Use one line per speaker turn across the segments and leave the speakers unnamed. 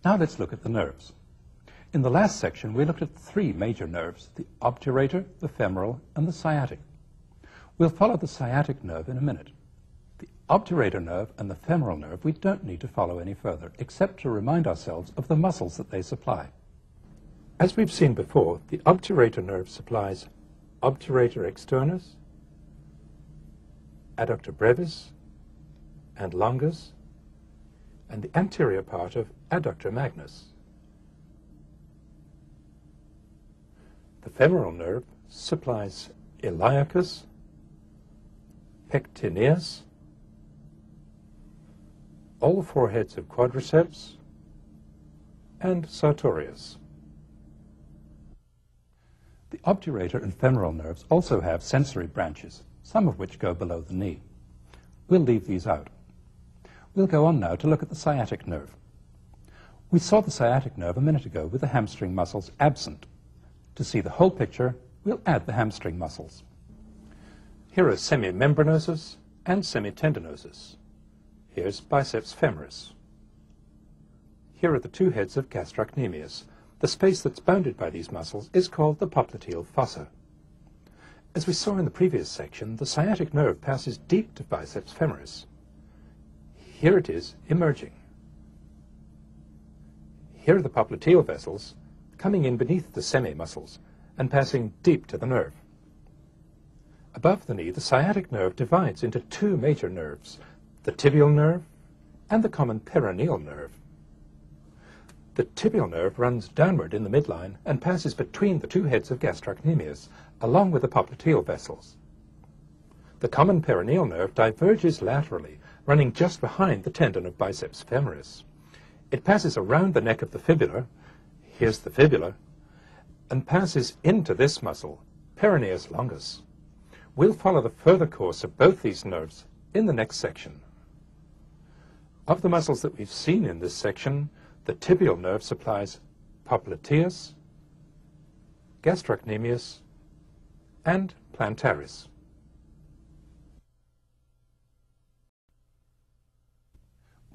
Now let's look at the nerves. In the last section, we looked at three major nerves, the obturator, the femoral, and the sciatic. We'll follow the sciatic nerve in a minute. The obturator nerve and the femoral nerve we don't need to follow any further, except to remind ourselves of the muscles that they supply. As we've seen before, the obturator nerve supplies obturator externus, adductor brevis, and longus, and the anterior part of adductor magnus. The femoral nerve supplies iliacus, pectineus, all four heads of quadriceps, and sartorius. The obturator and femoral nerves also have sensory branches, some of which go below the knee. We'll leave these out. We'll go on now to look at the sciatic nerve. We saw the sciatic nerve a minute ago with the hamstring muscles absent. To see the whole picture, we'll add the hamstring muscles. Here are semimembranosus and semitendinosus. Here's biceps femoris. Here are the two heads of gastrocnemius. The space that's bounded by these muscles is called the popliteal fossa. As we saw in the previous section, the sciatic nerve passes deep to biceps femoris. Here it is emerging. Here are the popliteal vessels coming in beneath the semi-muscles and passing deep to the nerve. Above the knee, the sciatic nerve divides into two major nerves, the tibial nerve and the common peroneal nerve. The tibial nerve runs downward in the midline and passes between the two heads of gastrocnemius, along with the popliteal vessels. The common peroneal nerve diverges laterally, running just behind the tendon of biceps femoris. It passes around the neck of the fibula, here's the fibula, and passes into this muscle, peroneus longus. We'll follow the further course of both these nerves in the next section. Of the muscles that we've seen in this section, the tibial nerve supplies popliteus, gastrocnemius, and plantaris.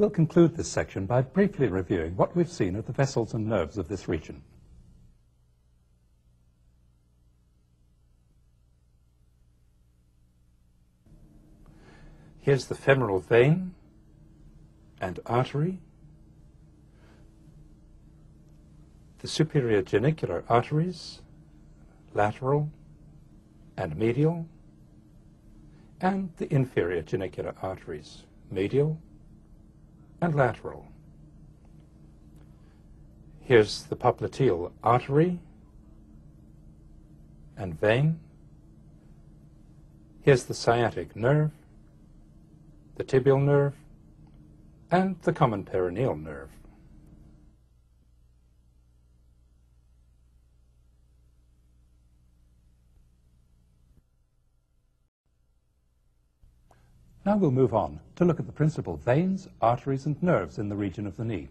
We'll conclude this section by briefly reviewing what we've seen of the vessels and nerves of this region. Here's the femoral vein and artery, the superior genicular arteries, lateral and medial, and the inferior genicular arteries, medial and lateral. Here's the popliteal artery and vein. Here's the sciatic nerve, the tibial nerve, and the common peroneal nerve. Now we'll move on to look at the principal veins, arteries, and nerves in the region of the knee.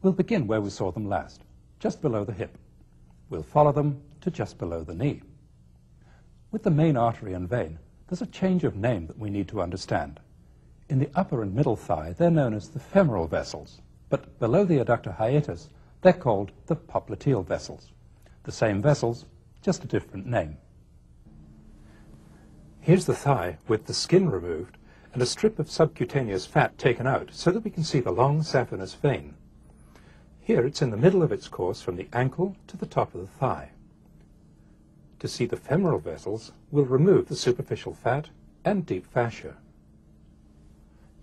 We'll begin where we saw them last, just below the hip. We'll follow them to just below the knee. With the main artery and vein, there's a change of name that we need to understand. In the upper and middle thigh, they're known as the femoral vessels, but below the adductor hiatus, they're called the popliteal vessels. The same vessels, just a different name. Here's the thigh with the skin removed and a strip of subcutaneous fat taken out so that we can see the long saphenous vein. Here it's in the middle of its course from the ankle to the top of the thigh. To see the femoral vessels, we'll remove the superficial fat and deep fascia.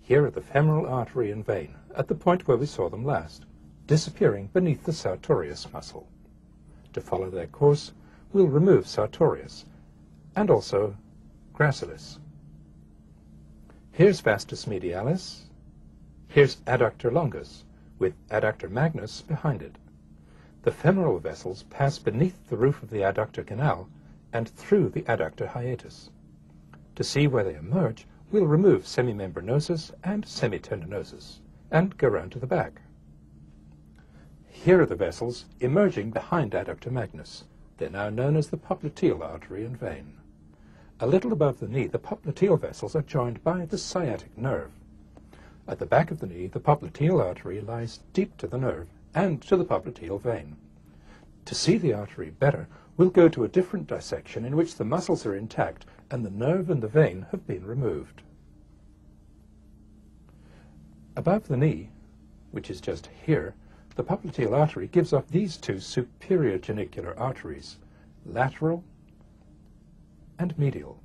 Here are the femoral artery and vein at the point where we saw them last, disappearing beneath the sartorius muscle. To follow their course, we'll remove sartorius and also gracilis. Here's vastus medialis. Here's adductor longus, with adductor magnus behind it. The femoral vessels pass beneath the roof of the adductor canal and through the adductor hiatus. To see where they emerge, we'll remove semimembranosus and semitendinosus and go round to the back. Here are the vessels emerging behind adductor magnus. They're now known as the popliteal artery and vein. A little above the knee, the popliteal vessels are joined by the sciatic nerve. At the back of the knee, the popliteal artery lies deep to the nerve and to the popliteal vein. To see the artery better, we'll go to a different dissection in which the muscles are intact and the nerve and the vein have been removed. Above the knee, which is just here, the popliteal artery gives off these two superior genicular arteries, lateral and medial.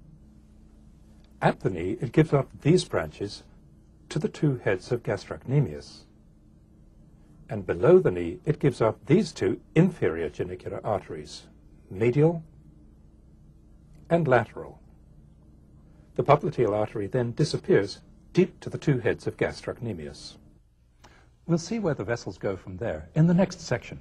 At the knee, it gives off these branches to the two heads of gastrocnemius. And below the knee, it gives off these two inferior genicular arteries, medial and lateral. The popliteal artery then disappears deep to the two heads of gastrocnemius. We'll see where the vessels go from there in the next section.